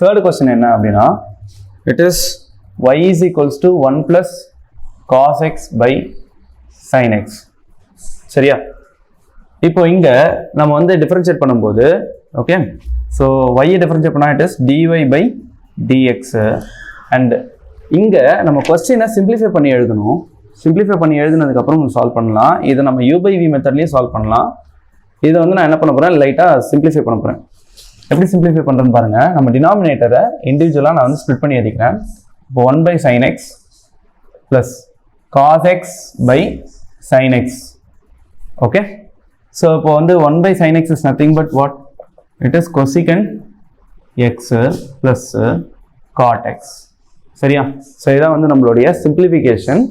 third question என்ன அப்படின்னா it is y is equals to 1 plus cos x by sin x. சரியா? இப்போ இங்க நம்ம வந்து டிஃபரன்ஷியேட் பண்ணும்போது ஓகே, ஸோ y டிஃபரன்ஷியேட் பண்ணா it is dy by dx and இங்க நம்ம கொஸ்டினை சிம்பிளிஃபை பண்ணி எழுதணும். சிம்பிளிஃபை பண்ணி எழுதுனதுக்கப்புறம் சால்வ் பண்ணலாம். இதை நம்ம u by v மெத்தட்லேயே சால்வ் பண்ணலாம். இதை வந்து நான் என்ன பண்ண போகிறேன், லைட்டாக சிம்பிளிஃபை பண்ண போகிறேன். எப்படி சிம்பிளிஃபை பண்ணுறேன்னு பாருங்கள். நம்ம டினாமினேட்டரை இண்டிவிஜுவலாக நான் வந்து ஸ்ப்ளிட் பண்ணி எழுதிக்கிறேன். இப்போ 1 by sin x plus cos x by sin x. Okay, so இப்போ வந்து 1 by sin x is nothing but what? It is cosecant x plus cot x. சரியா? ஸோ இதான் வந்து நம்மளுடைய simplification.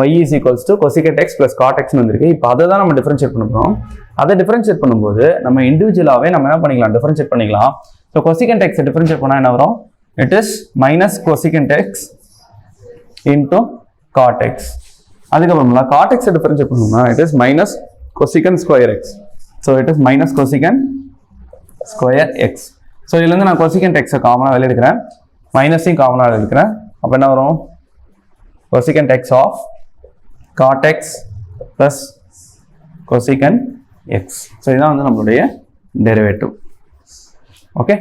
y is equals to cosecant x plus cot x வந்திருக்கு. இப்போ அதை தான் நம்ம டிஃபரன்ஷியேட் பண்ண போகிறோம். அதை டிஃபரன்ஷியேட் பண்ணும்போது நம்ம இண்டிவிஜுவலாகவே நம்ம என்ன பண்ணிக்கலாம், டிஃபரன்ஷியேட் பண்ணிக்கலாம். ஸோ cosecant x டிஃபரன்ஷியேட் பண்ணால் என்ன வரும்? It is minus cosecant x into cot x. அதுக்கப்புறமா cot x டிஃபரன்ஷியேட் பண்ணோம்னா it is minus cosecant square x. So it is minus cosecant square x. So இதுலேருந்து நான் cosecant x காமனாக வெளியே எடுக்கிறேன், மைனஸையும் காமனாக எடுக்கிறேன். அப்போ என்ன வரும்? cosecant x of cot x plus cosecant x. So இதுதான் வந்து நம்மளுடைய டெரிவேட்டிவ். ஓகே.